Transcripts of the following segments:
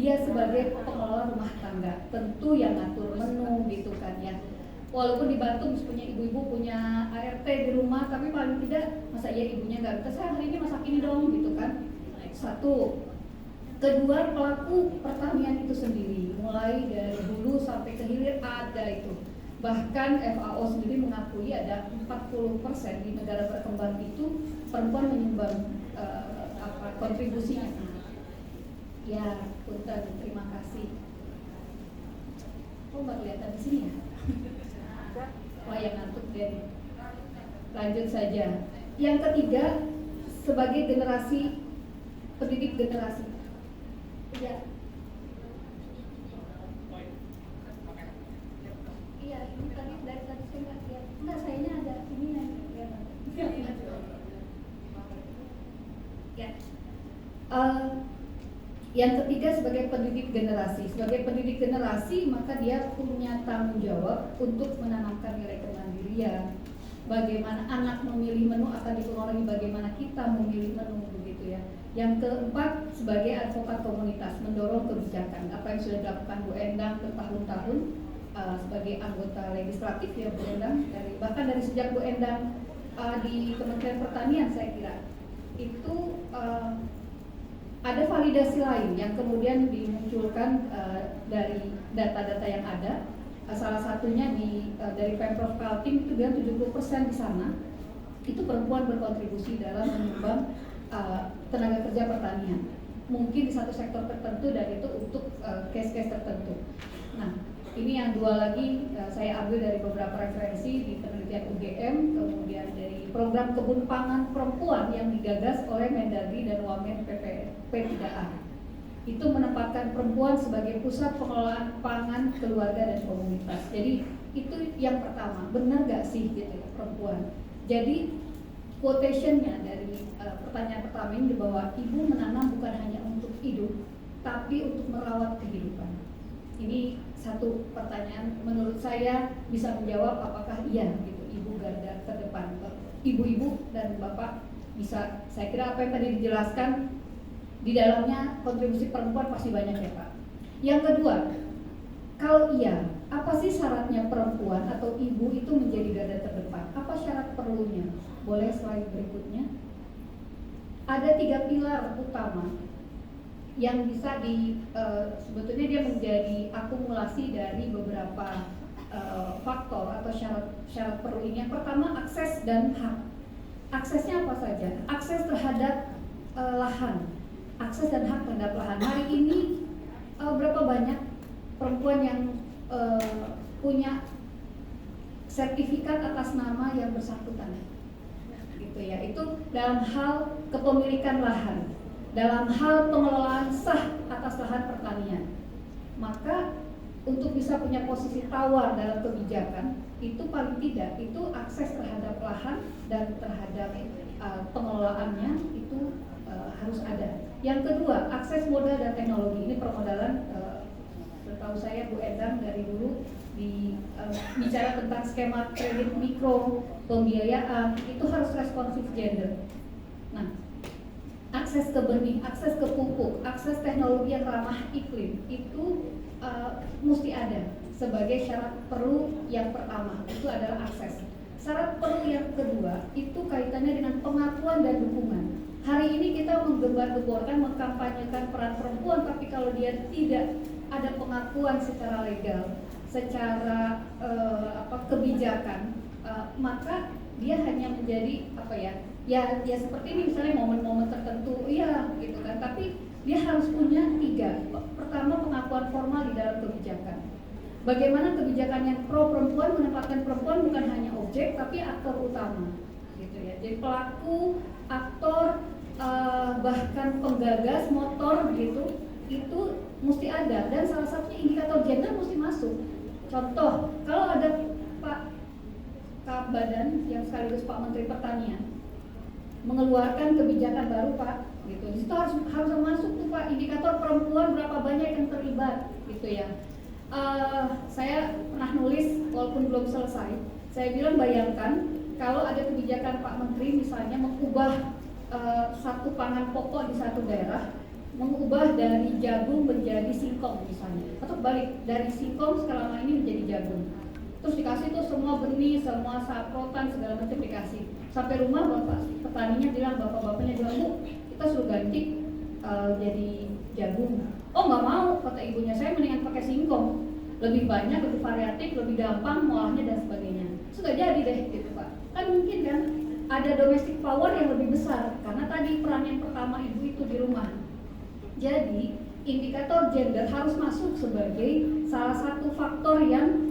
dia sebagai pengelola rumah tangga, tentu yang ngatur menu gitu kan ya. Walaupun di Batu punya ibu-ibu punya ART di rumah, tapi paling tidak masa iya ibunya nggak bisa, saya hari ini masak ini dong gitu kan. Satu. Kedua, pelaku pertanian itu sendiri, mulai dari hulu sampai ke hilir ada itu. Bahkan FAO sendiri mengakui ada 40% di negara berkembang itu perempuan menyumbang kontribusinya. Ya, punten, terima kasih. Oh, Mbak kelihatan di sini ya? Wah, yang ngantuk deh. Lanjut saja. Yang ketiga, sebagai generasi pendidik generasi. Ya. Iya, ini tadi dari tadi saya nggak lihat. Enggak, sayanya ada ini yang kelihatan. Ya. Yang ketiga sebagai pendidik generasi. Sebagai pendidik generasi, maka dia punya tanggung jawab untuk menanamkan nilai kemandirian. Bagaimana anak memilih menu akan dipengaruhi bagaimana kita memilih menu, begitu ya. Yang keempat, sebagai advokat komunitas, mendorong kebijakan. Apa yang sudah dilakukan Bu Endang bertahun-tahun sebagai anggota legislatif ya Bu Endang, bahkan dari sejak Bu Endang di Kementerian Pertanian saya kira itu ada validasi lain yang kemudian dimunculkan dari data-data yang ada. Salah satunya dari Pemprov Kaltim itu bilang 70% di sana itu perempuan berkontribusi dalam menyumbang tenaga kerja pertanian. Mungkin di satu sektor tertentu dan itu untuk case-case tertentu. Nah, ini yang dua lagi saya ambil dari beberapa referensi di penelitian UGM, kemudian dari program kebun pangan perempuan yang digagas oleh Mendagri dan Wamen P3A. Itu menempatkan perempuan sebagai pusat pengelolaan pangan keluarga dan komunitas. Jadi itu yang pertama, benar gak sih gitu ya perempuan. Jadi quotationnya dari pertanyaan pertama ini bahwa ibu menanam bukan hanya untuk hidup, tapi untuk merawat kehidupan. Ini satu pertanyaan menurut saya bisa menjawab apakah iya gitu ibu garda terdepan. Ibu-ibu dan bapak bisa, saya kira apa yang tadi dijelaskan di dalamnya kontribusi perempuan pasti banyak ya Pak. Yang kedua, kalau iya, apa sih syaratnya perempuan atau ibu itu menjadi garda terdepan? Apa syarat perlunya? Boleh slide berikutnya. Ada 3 pilar utama yang bisa sebetulnya dia menjadi akumulasi dari beberapa faktor atau syarat perlu ini. Yang pertama, akses dan hak. Aksesnya apa saja? Akses terhadap lahan. Akses dan hak terhadap lahan. Hari ini berapa banyak perempuan yang punya sertifikat atas nama yang bersangkutan, gitu ya. Itu dalam hal kepemilikan lahan, dalam hal pengelolaan sah atas lahan pertanian. Maka untuk bisa punya posisi tawar dalam kebijakan, itu paling tidak itu akses terhadap lahan dan terhadap pengelolaannya itu harus ada. Yang kedua, akses modal dan teknologi. Ini permodalan, setahu saya Bu Endang dari dulu bicara tentang skema kredit mikro, pembiayaan, itu harus responsif gender. Nah, akses ke benih, akses ke pupuk, akses teknologi yang ramah iklim, itu mesti ada sebagai syarat perlu yang pertama, itu adalah akses. Syarat perlu yang kedua, itu kaitannya dengan pengakuan dan dukungan. Hari ini kita menggembar-gemborkan, mengkampanyekan peran perempuan, tapi kalau dia tidak ada pengakuan secara legal, secara kebijakan, maka dia hanya menjadi ya seperti ini misalnya momen-momen tertentu, iya gitu kan. Tapi dia harus punya 3. Pertama, pengakuan formal di dalam kebijakan. Bagaimana kebijakan yang pro perempuan menempatkan perempuan bukan hanya objek, tapi aktor utama, gitu ya. Jadi pelaku, aktor, bahkan penggagas, motor gitu, itu mesti ada, dan salah satunya indikator gender mesti masuk. Contoh, kalau ada Pak Kap Badan yang sekaligus Pak Menteri Pertanian mengeluarkan kebijakan baru Pak, gitu, di situ harus masuk tuh Pak indikator perempuan berapa banyak yang terlibat, gitu ya. Saya pernah nulis walaupun belum selesai, saya bilang bayangkan kalau ada kebijakan Pak Menteri misalnya mengubah satu pangan pokok di satu daerah, mengubah dari jagung menjadi singkong misalnya, atau balik dari singkong selama ini menjadi jagung. Terus dikasih tuh semua benih, semua saprotan segala macam dikasih. Sampai rumah bapak petaninya bilang, bapak-bapaknya bilang, Bu, kita suruh ganti jadi jagung. Oh nggak mau, kata ibunya, saya mendingan pakai singkong, lebih banyak, lebih variatif, lebih gampang ngolahnya dan sebagainya. Sudah jadi deh gitu Pak. Kan mungkin kan ada domestic power yang lebih besar karena tadi peran yang pertama ibu itu di rumah. Jadi indikator gender harus masuk sebagai salah satu faktor yang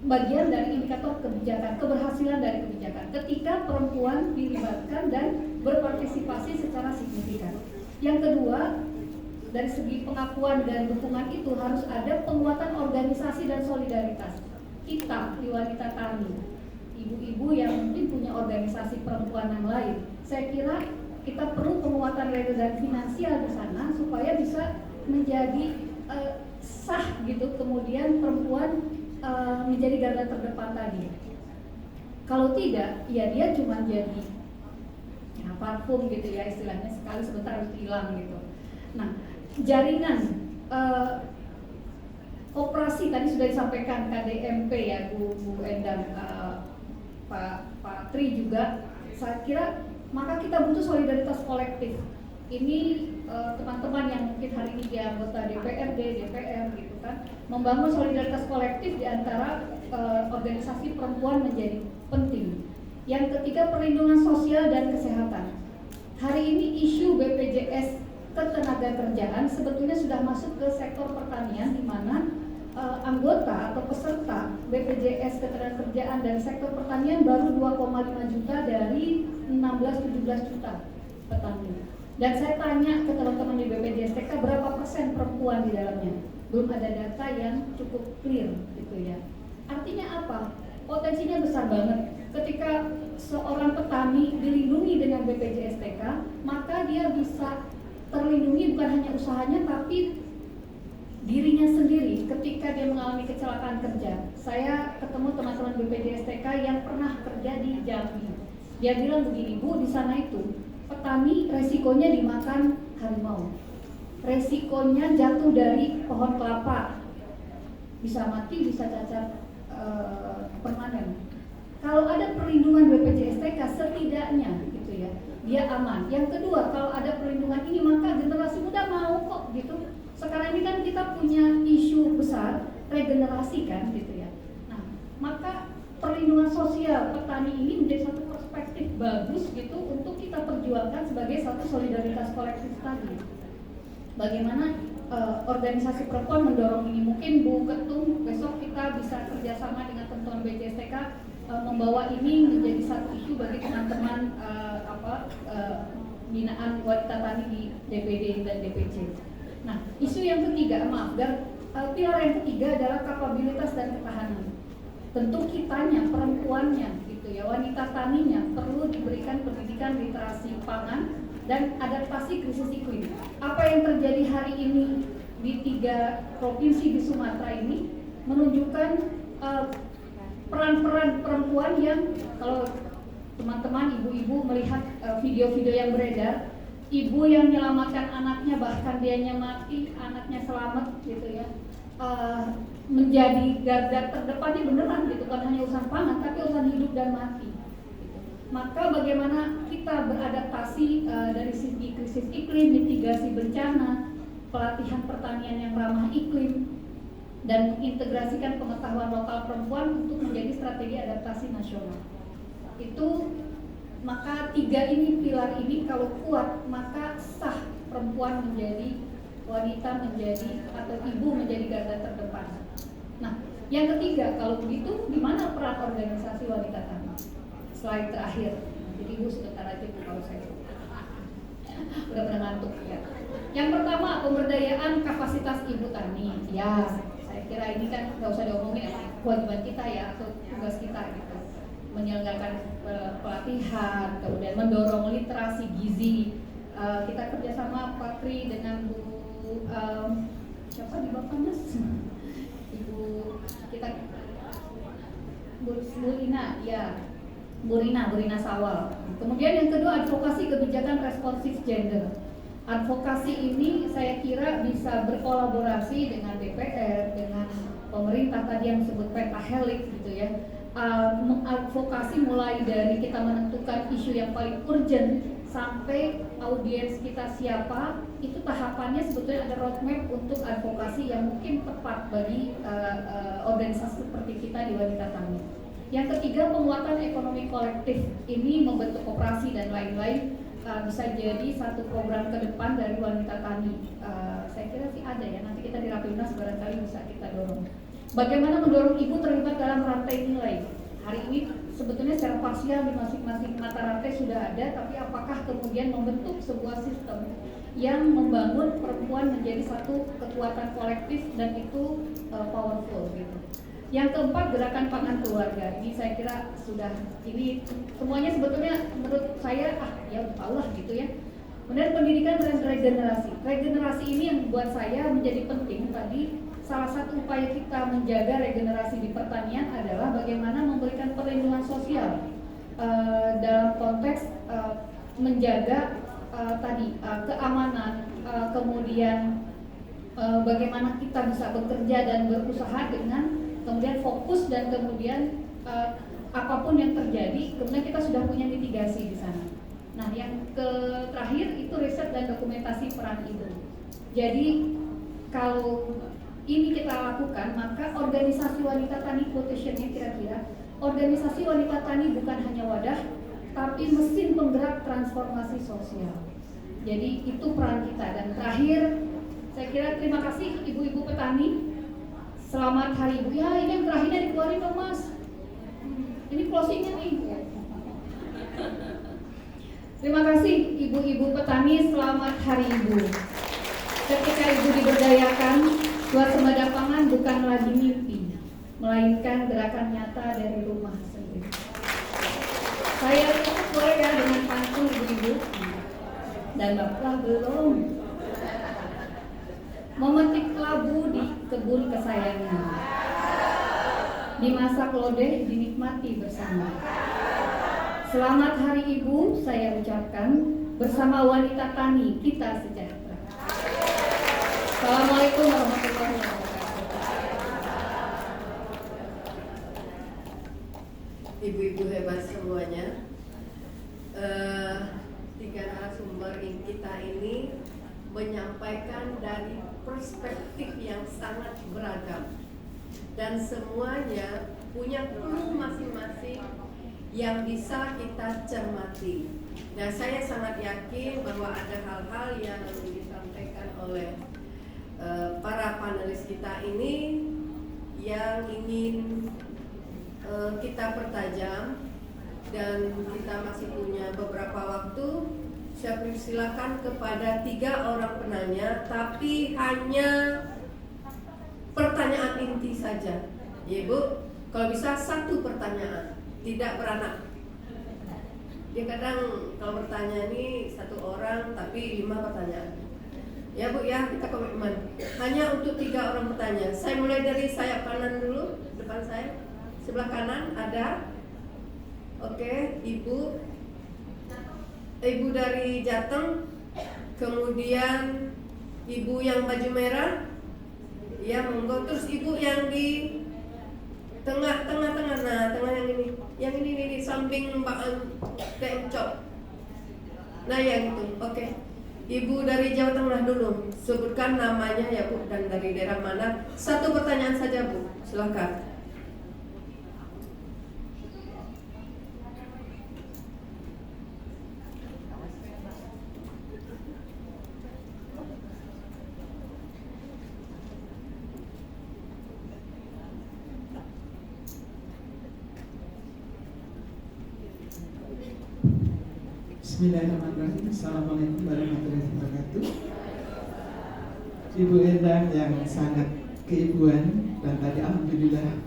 bagian dari indikator kebijakan, keberhasilan dari kebijakan ketika perempuan dilibatkan dan berpartisipasi secara signifikan. Yang kedua, dari segi pengakuan dan dukungan itu harus ada penguatan organisasi dan solidaritas. Kita di Wanita Tani, ibu-ibu yang mungkin punya organisasi perempuan yang lain, saya kira kita perlu penguatan real dan finansial di sana supaya bisa menjadi sah gitu, kemudian perempuan menjadi garda terdepan tadi. Kalau tidak, ya dia cuma jadi parfum gitu ya istilahnya, sekali sebentar harus hilang gitu. Nah, jaringan operasi tadi sudah disampaikan KDMP ya Bu Endang, Pak Tri juga. Saya kira maka kita butuh solidaritas kolektif. Ini teman-teman yang mungkin hari ini di anggota DPRD, DPR gitu kan, membangun solidaritas kolektif di antara organisasi perempuan menjadi penting. Yang ketiga, perlindungan sosial dan kesehatan. Hari ini isu BPJS ketenagakerjaan sebetulnya sudah masuk ke sektor pertanian, di mana anggota atau peserta BPJS ketenagakerjaan dari sektor pertanian baru 2,5 juta dari 16-17 juta petani. Dan saya tanya ke teman-teman di BPJS TK berapa persen perempuan di dalamnya, belum ada data yang cukup clear gitu ya. Artinya apa? Potensinya besar banget. Ketika seorang petani dilindungi dengan BPJS TK, maka dia bisa terlindungi bukan hanya usahanya tapi dirinya sendiri ketika dia mengalami kecelakaan kerja. Saya ketemu teman-teman BPJS TK yang pernah kerja di Jambi. Dia bilang begini, Bu, di sana itu petani resikonya dimakan harimau, resikonya jatuh dari pohon kelapa, bisa mati, bisa cacat permanen. Kalau ada perlindungan BPJS TK setidaknya gitu ya, dia aman. Yang kedua, kalau ada perlindungan ini maka generasi muda mau kok gitu. Sekarang ini kan kita punya isu besar regenerasi kan gitu ya. Nah, maka perlindungan sosial petani ini menjadi satu perspektif bagus gitu untuk kita perjuangkan sebagai satu solidaritas kolektif tadi. Bagaimana organisasi perempuan mendorong ini? Mungkin Bu Ketum besok kita bisa kerjasama dengan teman-teman BPJS membawa ini menjadi satu isu bagi teman-teman binaan wanita tani di DPD dan DPC. Nah, isu yang ketiga, pilar yang ketiga adalah kapabilitas dan ketahanan. Tentu kitanya, perempuannya gitu ya, wanita taninya perlu diberikan pendidikan literasi pangan dan adaptasi krisis iklim. Apa yang terjadi hari ini di 3 provinsi di Sumatera ini menunjukkan peran-peran perempuan yang, kalau teman-teman ibu-ibu melihat video-video yang beredar, ibu yang menyelamatkan anaknya, bahkan dianya mati, anaknya selamat gitu ya, menjadi garda terdepannya beneran gitu, bukan hanya urusan pangan tapi urusan hidup dan mati gitu. Maka bagaimana kita beradaptasi dari segi krisis iklim, mitigasi bencana, pelatihan pertanian yang ramah iklim, dan mengintegrasikan pengetahuan lokal perempuan untuk menjadi strategi adaptasi nasional. Itu maka 3 ini, pilar ini kalau kuat, maka sah perempuan menjadi, wanita menjadi, atau ibu menjadi garda terdepan. Nah, yang ketiga, kalau begitu di mana peran organisasi wanita tani? Slide terakhir. Jadi ibu sebentar aja Bu, kalau saya udah pernah ngantuk ya. Yang pertama, pemberdayaan kapasitas ibu tani. Ya, saya kira ini kan nggak usah diomongin, kewajiban kita ya, atau tugas kita gitu. Menyelenggarakan pelatihan, kemudian mendorong literasi gizi. Kita kerjasama Pak Tri dengan Bu siapa di Bappenas? Ibu kita Bu Rina, ya, Bu Rina Sawal. Kemudian yang kedua, advokasi kebijakan responsif gender. Advokasi ini saya kira bisa berkolaborasi dengan DPR, dengan pemerintah tadi yang disebut pentahelix gitu ya. Mengadvokasi mulai dari kita menentukan isu yang paling urgent sampai audiens kita siapa, itu tahapannya sebetulnya ada roadmap untuk advokasi yang mungkin tepat bagi organisasi seperti kita di Wanita Tani. Yang ketiga, penguatan ekonomi kolektif, ini membentuk koperasi dan lain-lain. Bisa jadi satu program ke depan dari Wanita Tani. Saya kira sih ada ya, nanti kita di Rapimnas barangkali bisa kita dorong. Bagaimana mendorong ibu terlibat dalam rantai nilai? Hari ini sebetulnya secara parsial di masing-masing mata rantai sudah ada, tapi apakah kemudian membentuk sebuah sistem yang membangun perempuan menjadi satu kekuatan kolektif dan itu powerful gitu. Yang keempat, gerakan pangan keluarga. Ini saya kira sudah, ini semuanya sebetulnya menurut saya ya tahu lah gitu ya. Kemudian pendidikan dan regenerasi. Regenerasi ini yang buat saya menjadi penting tadi. Salah satu upaya kita menjaga regenerasi di pertanian adalah bagaimana memberikan perlindungan sosial dalam konteks menjaga keamanan, kemudian bagaimana kita bisa bekerja dan berusaha dengan kemudian fokus dan kemudian apapun yang terjadi, kemudian kita sudah punya mitigasi di sana. Nah, yang terakhir itu riset dan dokumentasi peran ibu. Jadi kalau ini kita lakukan, maka organisasi Wanita Tani quotationnya kira-kira, organisasi Wanita Tani bukan hanya wadah, tapi mesin penggerak transformasi sosial. Jadi itu peran kita. Dan terakhir, saya kira terima kasih ibu-ibu petani. Selamat Hari Ibu. Ya, ini yang terakhirnya dikeluarin dong Mas. Ini closingnya nih. Terima kasih ibu-ibu petani, selamat Hari Ibu. Ketika ibu diberdayakan, swasembada pangan bukan lagi mimpi, melainkan gerakan nyata dari rumah sendiri. Saya cukup boleh ya dengan pantun ibu-ibu. Dan bapak belum memetik labu di kebun kesayangan, dimasak lodeh dinikmati bersama. Selamat Hari Ibu saya ucapkan, bersama Wanita Tani kita sejahtera. Assalamualaikum warahmatullahi wabarakatuh. Ibu-ibu hebat semuanya. Tiga narasumber kita ini menyampaikan dari perspektif yang sangat beragam dan semuanya punya clue masing-masing yang bisa kita cermati. Nah, saya sangat yakin bahwa ada hal-hal yang disampaikan oleh para panelis kita ini yang ingin kita pertajam, dan kita masih punya beberapa waktu. Saya persilakan kepada 3 orang penanya, tapi hanya pertanyaan inti saja. Ya Bu, kalau bisa 1 pertanyaan, tidak beranak. Dia kadang kalau bertanya ini 1 orang, tapi 5 pertanyaan. Ya Bu ya, kita komitmen. Hanya untuk 3 orang bertanya. Saya mulai dari sayap kanan dulu, depan saya. Sebelah kanan ada. Oke, Ibu dari Jateng, kemudian Ibu yang baju merah, ya monggo. Terus Ibu yang di tengah, nah tengah yang ini di samping Mbak Encok. Nah yang itu, oke. Ibu dari Jawa Tengah dulu, sebutkan namanya ya Bu dan dari daerah mana. 1 pertanyaan saja Bu, silakan. Bismillahirrahmanirrahim. Assalamualaikum warahmatullahi wabarakatuh. Ibu Endang yang sangat keibuan dan tadi alhamdulillah